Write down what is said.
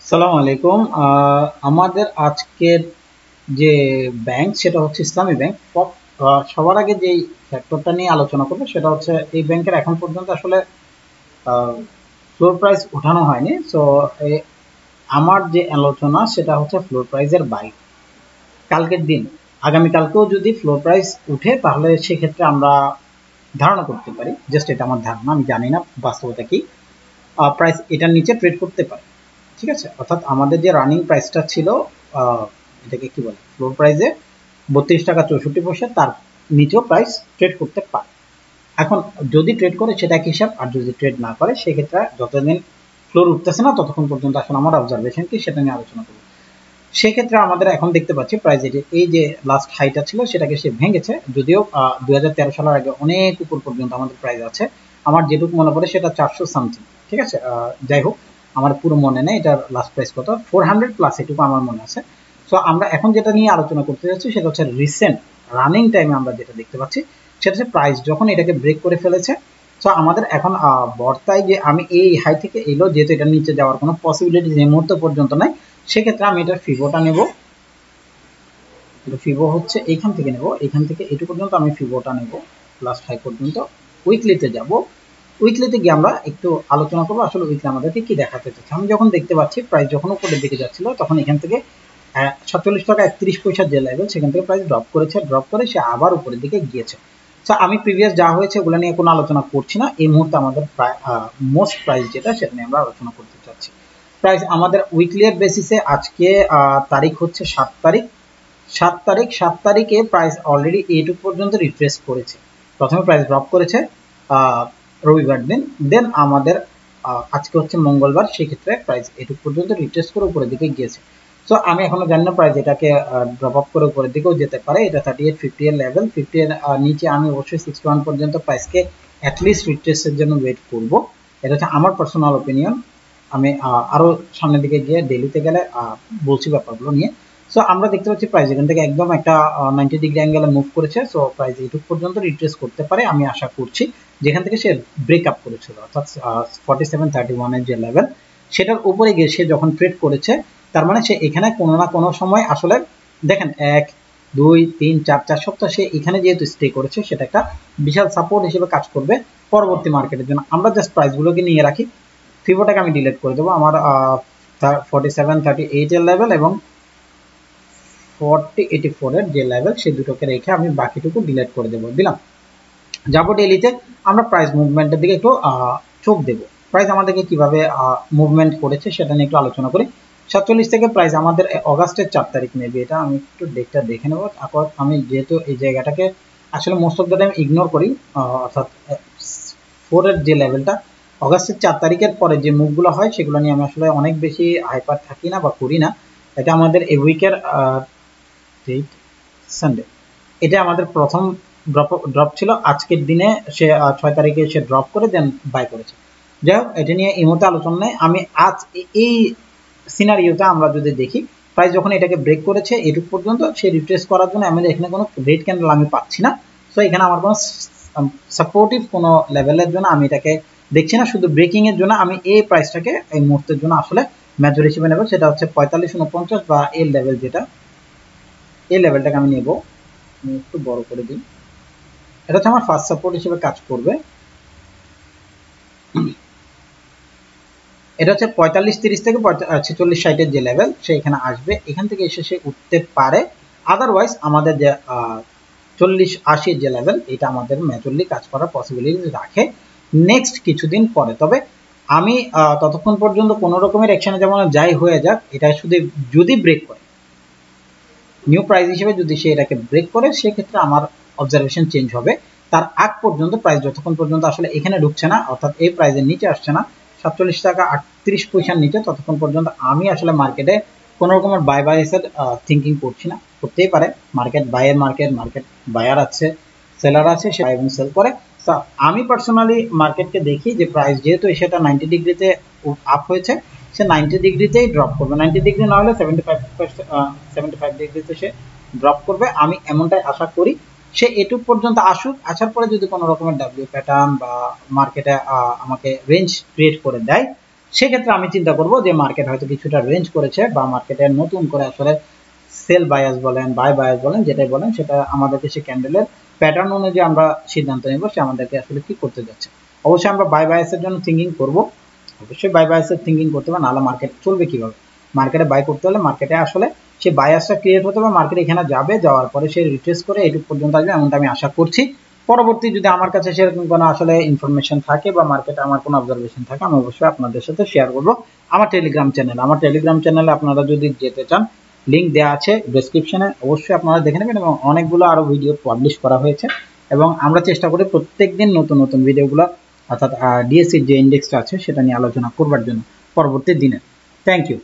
সালাম আলাইকুম। আমাদের আজকের যে ব্যাংক সেটা হচ্ছে ইসলামী ব্যাংক। সবার আগে যে ফ্যাক্টরটা নিয়ে আলোচনা করবো সেটা হচ্ছে এই ব্যাংকের এখন পর্যন্ত আসলে ফ্লোর প্রাইস উঠানো হয়নি। সো আমার যে আলোচনা সেটা হচ্ছে ফ্লোর প্রাইসের বাইরে কালকের দিন, আগামীকালকেও যদি ফ্লোর প্রাইস উঠে তাহলে সেক্ষেত্রে আমরা ধারণা করতে পারি, জাস্ট এটা আমার ধারণা, আমি জানি না বাস্তবতা কি, প্রাইস এটার নিচে ট্রেড করতে পারে। ঠিক আছে, অর্থাৎ আমাদের যে রানিং প্রাইসটা ছিল, এটাকে কি বলে, ফ্লোর প্রাইসে 32 টাকা 64 পয়সা, তার নিচেও প্রাইস ট্রেড করতে পারে। এখন যদি ট্রেড করে সেটা এক হিসাব, আর যদি ট্রেড না করে সেক্ষেত্রে যতদিন ফ্লোর উঠতেছে না ততক্ষণ পর্যন্ত আসলে আমার অবজারভেশন কি সেটা নিয়ে আলোচনা করবো। সেক্ষেত্রে আমাদের এখন দেখতে পাচ্ছি প্রাইস এই যে লাস্ট হাইটা ছিল সেটাকে সে ভেঙেছে, যদিও 2013 সালের আগে অনেক উপর পর্যন্ত আমাদের প্রাইস আছে। আমার যেটুকু মনে পড়ে সেটা 400 সামথিং। ঠিক আছে, যাই হোক, আমার পুরো মনে নেই এটার লাস্ট প্রাইস কত, 400 প্লাস এটুকু আমার মনে আছে। সো আমরা এখন যেটা নিয়ে আলোচনা করতে যাচ্ছি সেটা হচ্ছে রিসেন্ট রানিং টাইমে আমরা যেটা দেখতে পাচ্ছি সেটা হচ্ছে প্রাইস যখন এটাকে ব্রেক করে ফেলেছে। সো আমাদের এখন বর্তায় যে আমি এই হাই থেকে এলো, যেহেতু এটা নিচে যাওয়ার কোনো পসিবিলিটি এই মুহূর্ত পর্যন্ত নাই, সেক্ষেত্রে আমি এটার ফিবোটা নেব। ফিবো হচ্ছে এইখান থেকে নেব, এখান থেকে এটু পর্যন্ত আমি ফিবোটা নেব, লাস্ট হাই পর্যন্ত। উইকলিতে যাব, উইকলিতে গিয়ে আমরা একটু আলোচনা করবো আসলে উইকলি আমাদেরকে কি দেখাতে চাচ্ছে। আমি যখন দেখতে পাচ্ছি প্রাইস যখন উপরের দিকে যাচ্ছিল তখন এখান থেকে 47 টাকা 31 পয়সার যে লেভেল সেখান থেকে প্রাইস ড্রপ করেছে, ড্রপ করে সে আবার উপরের দিকে গিয়েছে। তো আমি প্রিভিয়াস যা হয়েছে ওগুলো নিয়ে কোনো আলোচনা করছি না, এই মুহূর্তে আমাদের মোস্ট প্রাইস যেটা সেটা নিয়ে আমরা আলোচনা করতে চাচ্ছি। প্রাইস আমাদের উইকলি এর বেসিসে আজকে তারিখ হচ্ছে 7 তারিখ। 7 তারিখে প্রাইস অলরেডি এইটুকু পর্যন্ত রিট্রেস করেছে। প্রথমে প্রাইস ড্রপ করেছে রবিবার দিন, দেন আমাদের আজকে হচ্ছে মঙ্গলবার, সেক্ষেত্রে প্রাইস এইটুকু পর্যন্ত রিট্রেস করে উপরের দিকে গিয়েছে। সো আমি এখনো জানি না প্রাইস এটাকে ড্রপ আপ করে উপরের দিকেও যেতে পারে। এটা 3850 এর লেভেল, 50 এর নিচে আমি অবশ্যই 61 পর্যন্ত প্রাইসকে অ্যাটলিস্ট রিট্রেসের জন্য ওয়েট করব। এটা হচ্ছে আমার পার্সোনাল ওপিনিয়ন। আমি আরো সামনের দিকে গিয়ে ডেলিতে গেলে বলছি ব্যাপারগুলো নিয়ে। সো আমরা দেখতে পাচ্ছি প্রাইস এখান থেকে একদম একটা 90 ডিগ্রি অ্যাঙ্গেলে মুভ করেছে। সো প্রাইস এইটুকু পর্যন্ত রিট্রেস করতে পারে আমি আশা করছি, যেখান থেকে সে ব্রেক আপ করেছিল, অর্থাৎ 4731 এর যে লেভেল সেটার উপরে গিয়ে সে যখন ট্রেড করেছে, তার মানে সে এখানে কোনো না কোনো সময় আসলে দেখেন 1 2 3 4 4 সপ্তাহ সে এখানে যেহেতু স্টে করেছে, সেটা একটা বিশাল সাপোর্ট হিসেবে কাজ করবে পরবর্তী মার্কেটের জন্য। আমরা জাস্ট প্রাইসগুলোকে নিয়ে রাখি, ফিবোটাকে আমি ডিলিট করে দেবো, আমার 4738 এর লেভেল এবং 4084 এর যে লেভেল সে দুটোকে রেখে আমি বাকিটুকু ডিলিট করে দেবো, দিলাম। যাবো ডেলিতে, আমরা প্রাইস মুভমেন্টের দিকে একটু চোখ দেবো। প্রাইস আমাদেরকে কিভাবে মুভমেন্ট করেছে সেটা নিয়ে একটু আলোচনা করি। 47 থেকে প্রাইস আমাদের অগাস্টের 4 তারিখ মেবি, এটা আমি একটু ডেটটা দেখে নেবো। আমি যেহেতু এই জায়গাটাকে আসলে most of the time ignore করি, অর্থাৎ 4 এর যে লেভেলটা, অগাস্টের 4 তারিখের পরে যে মুভগুলো হয় সেগুলো নিয়ে আমি আসলে অনেক বেশি হাইপার থাকি না বা করি না। এটা আমাদের এই উইকের সানডে, এটা আমাদের প্রথম ড্রপ ছিল। আজকের দিনে সে 6 তারিখে সে ড্রপ করে দেন বাই করেছে। যাই হোক, এটা নিয়ে এই মুহূর্তে আলোচনা নেই। আমি আজ এই সিনারিওতে আমরা যদি দেখি, প্রাইস যখন এটাকে ব্রেক করেছে এটুকু পর্যন্ত সে রিট্রেস করার জন্য আমি এখানে কোনো রেড ক্যান্ডেল আমি পাচ্ছি না। সো এখানে আমার কোনো সাপোর্টিভ কোনো লেভেলের জন্য আমি এটাকে দেখছি না, শুধু ব্রেকিং এর জন্য আমি এই প্রাইসটাকে এই মুহূর্তের জন্য আসলে মেজর হিসেবে নেব, সেটা হচ্ছে 4549 বা এর লেভেল, যেটা এই লেভেলটাকে আমি নেব। আমি একটু বড় করে দিই, এটা হচ্ছে আমার ফার্স্ট সাপোর্ট হিসেবে কাজ করবে। এটা হচ্ছে 4530 থেকে 4660 এর যে লেভেল সে এখানে আসবে, এখান থেকে এসে সে উঠতে পারে। আদারওয়াইজ আমাদের যে 4080 এর যে লেভেল, এটা আমাদের মেজরলি কাজ করার পসিবিলিটি রাখে নেক্সট কিছুদিন পরে। তবে আমি ততক্ষণ পর্যন্ত কোনো রকমের অ্যাকশনে যেমন যাই হয়ে যাক, এটা শুধু যদি ব্রেক করে নিউ প্রাইস হিসেবে যদি সে এটাকে ব্রেক করে, সেক্ষেত্রে আমার অবজারভেশন চেঞ্জ হবে। তার আগ পর্যন্ত প্রাইস যতক্ষণ পর্যন্ত আসলে এখানে ঢুকছে না, অর্থাৎ এই প্রাইসের নিচে আসছে না 47 টাকা 38 পয়সার নিচে, ততক্ষণ পর্যন্ত আমি আসলে মার্কেটে কোনো রকমের বাই বাই এসের থিঙ্কিং করছি না। করতেই পারে, মার্কেট বাইয়ের মার্কেট বায়ার আছে, সেলার আছে, সে বাই এবং সেল করে। তো আমি পার্সোনালি মার্কেটকে দেখি যে প্রাইস যেহেতু সেটা 90 ডিগ্রিতে আপ হয়েছে, সে 90 ডিগ্রিতেই ড্রপ করবে, 90 ডিগ্রি না হলে 75 ডিগ্রিতে সে ড্রপ করবে, আমি এমনটাই আশা করি। সে এটুক পর্যন্ত আসুক, আসার পরে যদি কোনো রকমের ডাব্লিউ প্যাটার্ন বা মার্কেটে আমাকে রেঞ্জ ক্রিয়েট করে দেয়, সেক্ষেত্রে আমি চিন্তা করব যে মার্কেট হয়তো কিছুটা রেঞ্জ করেছে বা মার্কেটে নতুন করে আসলে সেল বায়াস বলেন বাই বায়াস বলেন যেটাই বলেন সেটা আমাদেরকে সেই ক্যান্ডেলের প্যাটার্ন অনুযায়ী আমরা সিদ্ধান্ত নেব সে আমাদেরকে আসলে কি করতে যাচ্ছে। অবশ্যই আমরা বাই বায়াসের জন্য থিঙ্কিং করব, অবশ্যই বাই বায়াসের থিঙ্কিং করতে হবে, নাহলে মার্কেট চলবে কিভাবে। মার্কেটে বাই করতে হলে মার্কেটে আসলে সেই বায়াসটা ক্রিয়েট হতে হবে, মার্কেট এখানে যাবে, যাওয়ার পরে সে রিট্রেস করে এইটুকু পর্যন্ত আসবে এমনটা আমি আশা করছি। পরবর্তী যদি আমার কাছে সেরকম কোনো আসলে ইনফরমেশন থাকে বা মার্কেটে আমার কোনো অবজারভেশন থাকে আমি অবশ্যই আপনাদের সাথে শেয়ার করবো আমার টেলিগ্রাম চ্যানেলে। আপনারা যদি যেতে চান লিঙ্ক দেওয়া আছে ডেসক্রিপশনে, অবশ্যই আপনারা দেখে নেবেন এবং অনেকগুলো আরো ভিডিও পাবলিশ করা হয়েছে এবং আমরা চেষ্টা করি প্রত্যেকদিন নতুন নতুন ভিডিওগুলো অর্থাৎ ডিএসসির যে ইন্ডেক্সটা আছে সেটা নিয়ে আলোচনা করবার জন্য পরবর্তী দিনে। Thank you.